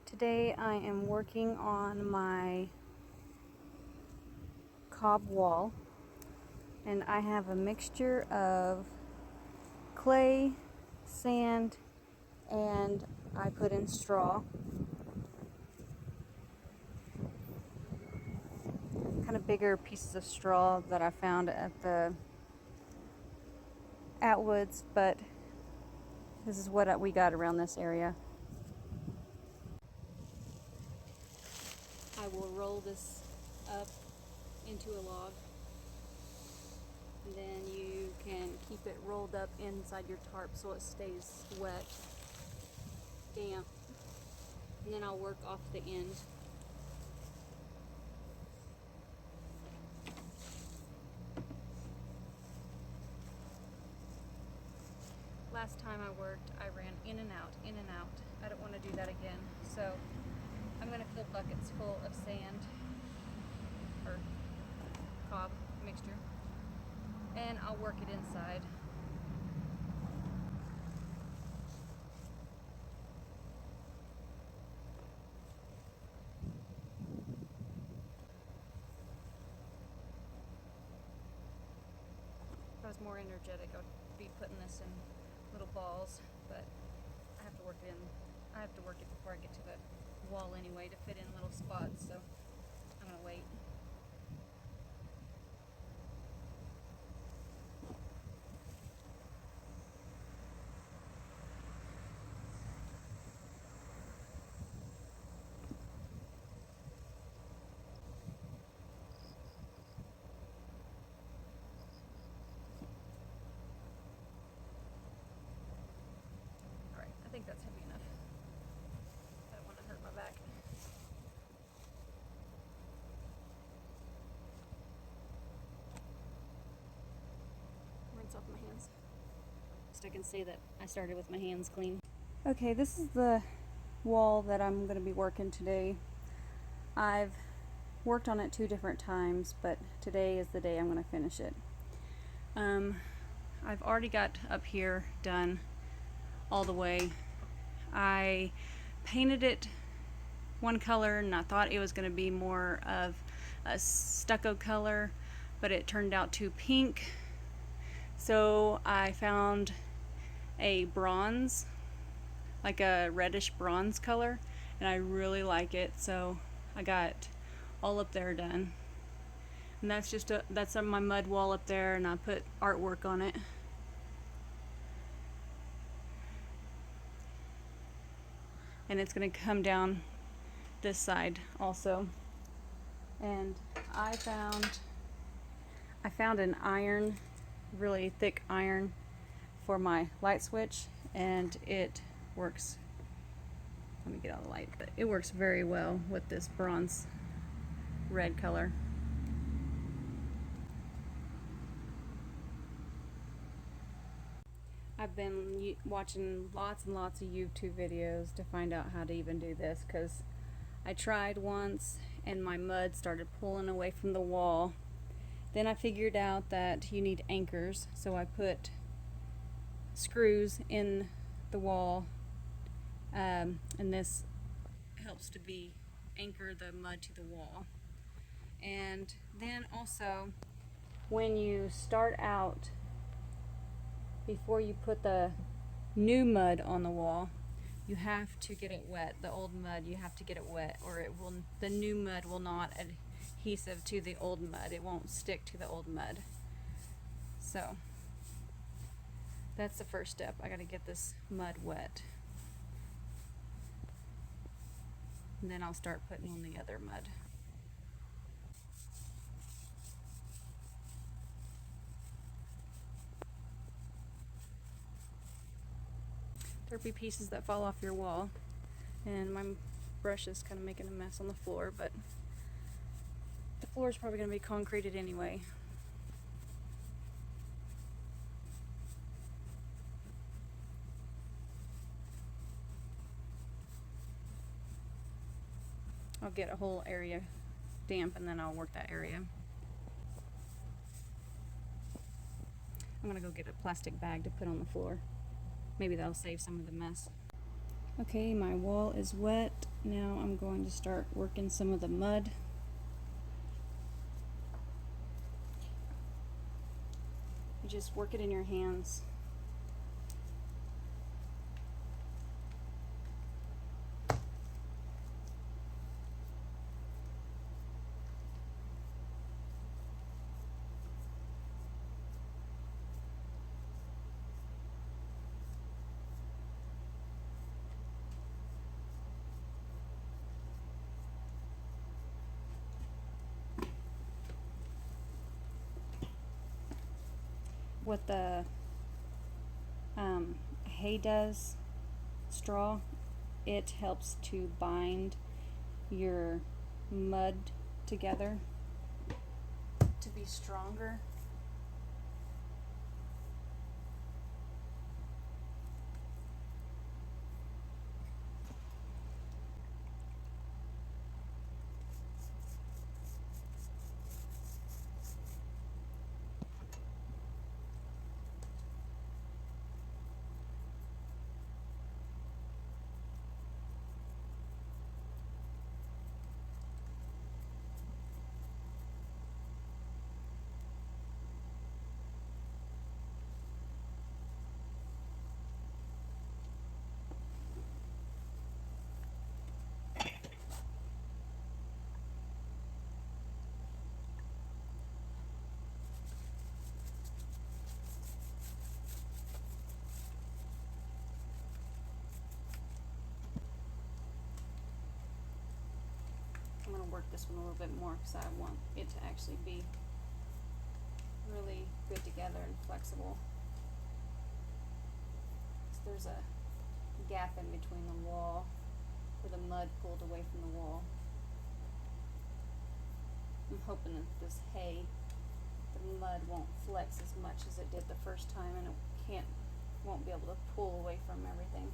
Today I am working on my cob wall, and I have a mixture of clay, sand, and I put in straw. Kind of bigger pieces of straw that I found at the Atwoods, but this is what we got around this area. I will roll this up into a log, and then you can keep it rolled up inside your tarp so it stays wet, damp, and then I'll work off the end. Last time I worked, I ran in and out, in and out. I don't want to do that again, so I'm going to fill buckets full of sand or cob mixture, and I'll work it inside. If I was more energetic, I would be putting this in little balls, but I have to work it in. I have to work it before I get to the wall anyway to fit in little spots, so I'm gonna wait. Alright, I think that's heavy enough. I don't want to hurt my back. Rinse off my hands. Just I can say that I started with my hands clean. Okay, this is the wall that I'm going to be working today. I've worked on it 2 different times, but today is the day I'm going to finish it. I've already got up here done all the way. I painted it one color, and I thought it was going to be more of a stucco color, but it turned out too pink. So I found a bronze, like a reddish bronze color, and I really like it, so I got all up there done. And that's just that's on my mud wall up there, and I put artwork on it. And it's going to come down this side also. And I found an iron, really thick iron for my light switch, and it works. Let me get out the light, but it works very well with this bronze red color. I've been watching lots and lots of YouTube videos to find out how to even do this, because I tried once and my mud started pulling away from the wall. Then I figured out that you need anchors, so I put screws in the wall, and this helps to anchor the mud to the wall. And then also, when you start out, before you put the new mud on the wall, you have to get it wet. The old mud, you have to get it wet, or the new mud will not adhesive to the old mud. It won't stick to the old mud. So that's the first step. I got to get this mud wet, and then I'll start putting on the other mud. There'll be pieces that fall off your wall, and my brush is kind of making a mess on the floor, but the floor is probably going to be concreted anyway. I'll get a whole area damp, and then I'll work that area. I'm going to go get a plastic bag to put on the floor. Maybe that'll save some of the mess. Okay, my wall is wet. Now I'm going to start working some of the mud. You just work it in your hands. What the hay does, straw, it helps to bind your mud together to be stronger. I'm going to work this one a little bit more because I want it to actually be really good together and flexible. So there's a gap in between the wall where the mud pulled away from the wall. I'm hoping that this hay, the mud won't flex as much as it did the first time, and it won't be able to pull away from everything.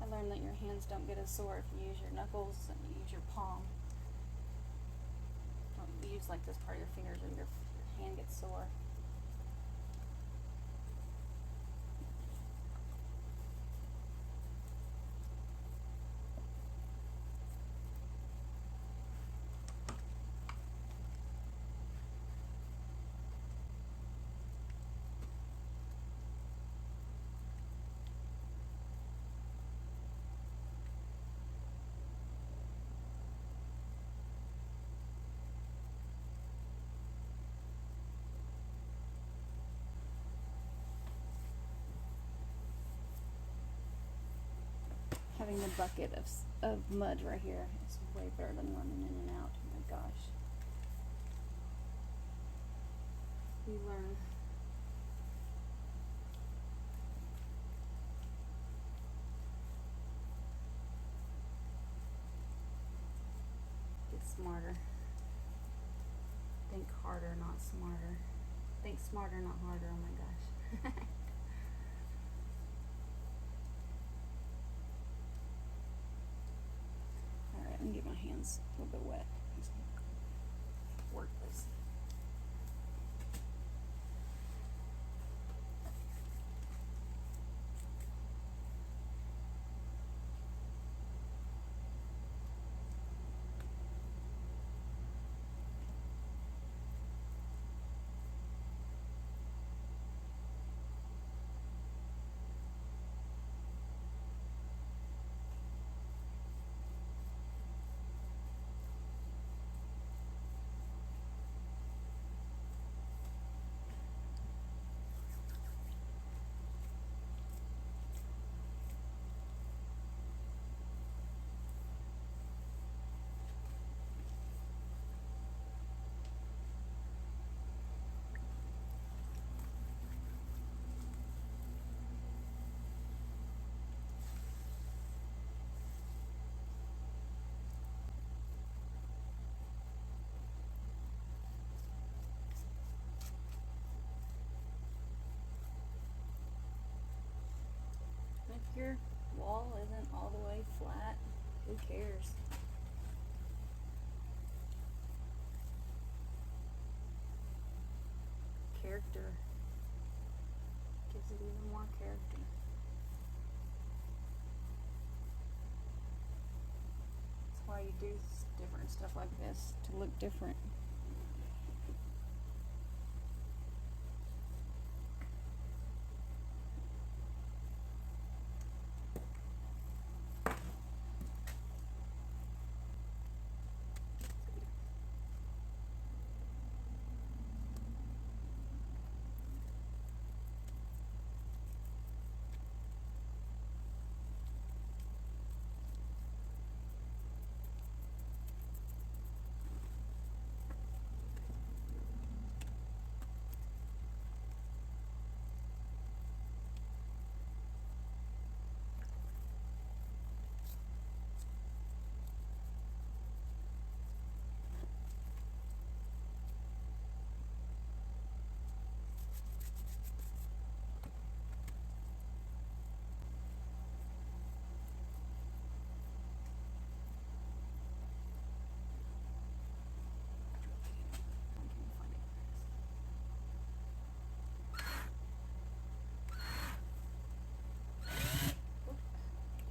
I learned that your hands don't get as sore if you use your knuckles and you use your palm. Don't use like this part of your fingers or your hand gets sore. Having the bucket of mud right here is way better than running in and out. Oh my gosh. You learn. Get smarter. Think harder, not smarter. Think smarter, not harder. Oh my gosh. Alright, I'm gonna get my hands a little bit wet. Work this. your wall isn't all the way flat, who cares? Character. Gives it even more character. That's why you do different stuff like this, to look different.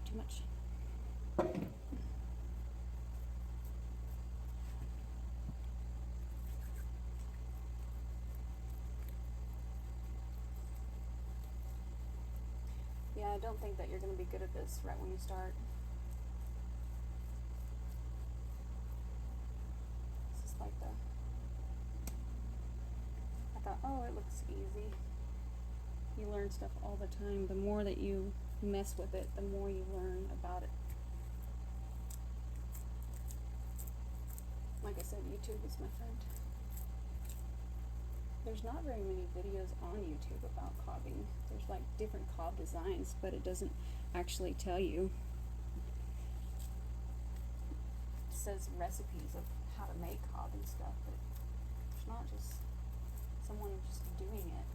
Too much. Yeah, I don't think that you're going to be good at this right when you start. This is like I thought, oh, it looks easy. You learn stuff all the time. The more that you mess with it, the more you learn about it. Like I said, YouTube is my friend. There's not very many videos on YouTube about cobbing. There's like different cob designs, but it doesn't actually tell you. It says recipes of how to make cob and stuff, but it's not just someone just doing it.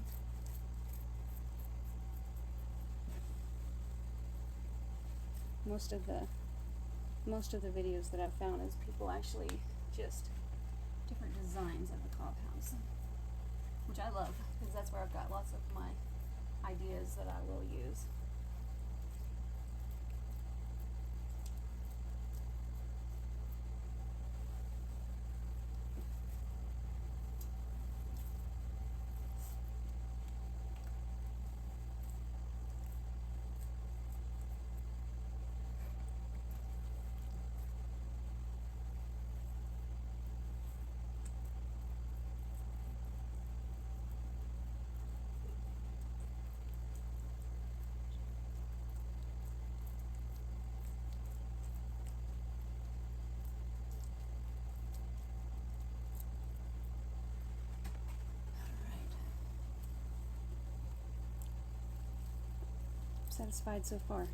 Most of the videos that I've found is people actually just different designs of the cob house, which I love because that's where I've got lots of my ideas that I will use. Satisfied so far.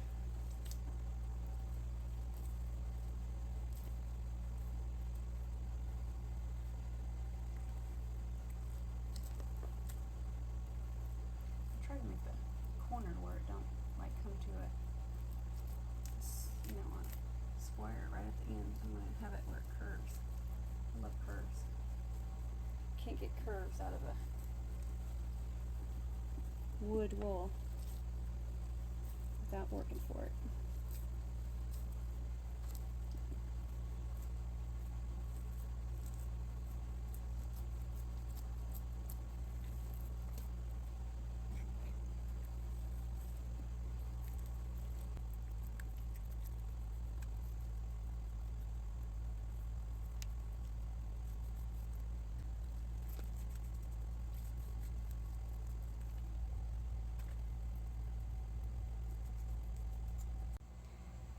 Try to make the corner where it don't like come to a, you know, a square right at the end. I'm gonna have it where it curves. I love curves. Can't get curves out of a wood wall without working for it.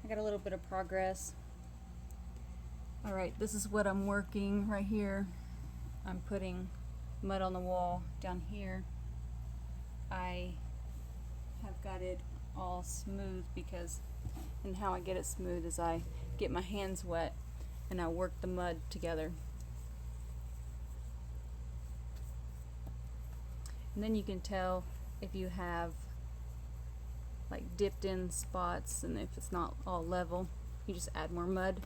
I got a little bit of progress. Alright, this is what I'm working right here. I'm putting mud on the wall down here. I have got it all smooth because, and how I get it smooth is I get my hands wet and I work the mud together. And then you can tell if you have like dipped in spots, and if it's not all level, you just add more mud.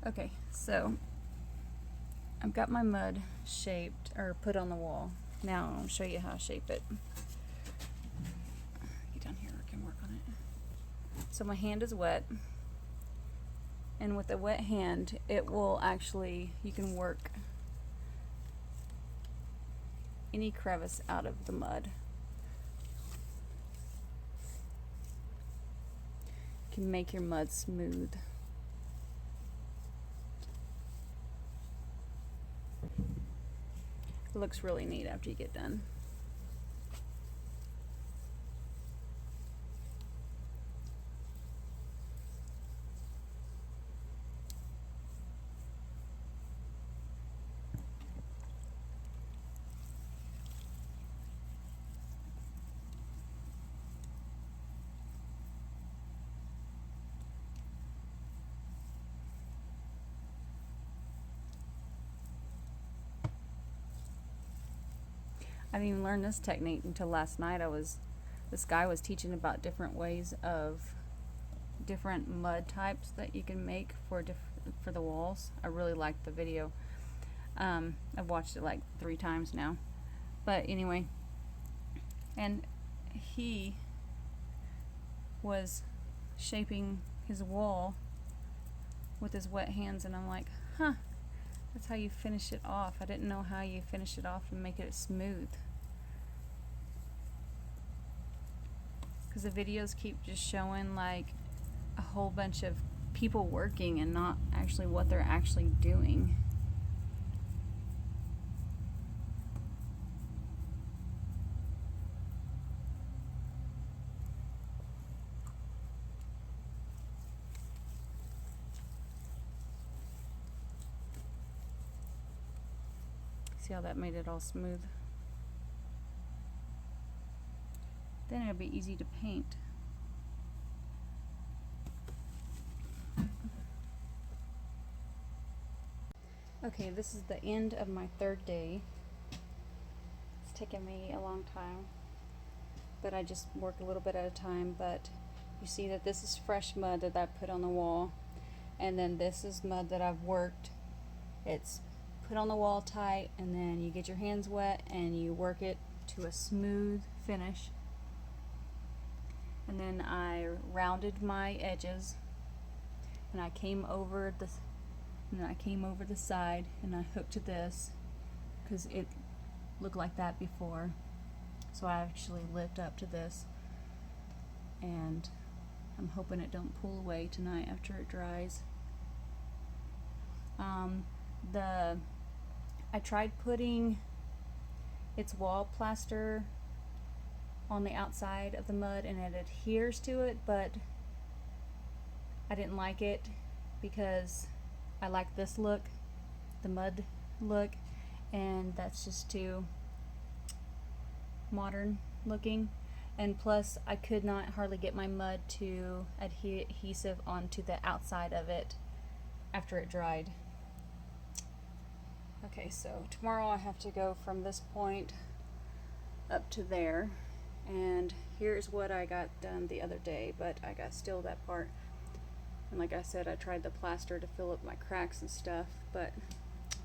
Okay, so I've got my mud shaped or put on the wall. Now I'll show you how to shape it. Get down here, I can work on it. So my hand is wet, and with a wet hand it will actually, you can work any crevice out of the mud. You can make your mud smooth. It looks really neat after you get done. I didn't even learn this technique until last night. This guy was teaching about different ways of different mud types that you can make for the walls. I really liked the video. I've watched it like 3 times now. But anyway, and he was shaping his wall with his wet hands, and I'm like, huh, that's how you finish it off. I didn't know how you finish it off and make it smooth. Because the videos keep just showing like a whole bunch of people working and not actually what they're actually doing. See how that made it all smooth? Then it'll be easy to paint. Okay, this is the end of my 3rd day. It's taken me a long time, but I just work a little bit at a time. But you see that this is fresh mud that I put on the wall, and then this is mud that I've worked. It's put on the wall tight, and then you get your hands wet and you work it to a smooth finish. And then I rounded my edges, and I came over the side, and I hooked this because it looked like that before. So I actually lift up to this, and I'm hoping it don't pull away tonight after it dries. I tried putting its wall plaster on the outside of the mud, and it adheres to it, but I didn't like it because I like this look, the mud look, and that's just too modern looking. And plus I could not hardly get my mud to adhesive onto the outside of it after it dried. Okay, so tomorrow I have to go from this point up to there, and here's what I got done the other day, but I got still that part. And like I said, I tried the plaster to fill up my cracks and stuff, but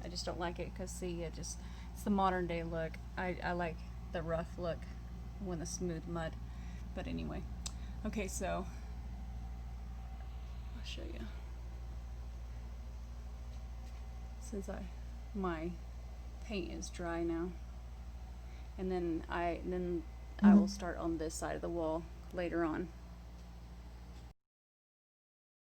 I just don't like it because see, it's the modern day look. I like the rough look when the smooth mud. But anyway, okay, so I'll show you. Since my paint is dry now, and then I will start on this side of the wall later on.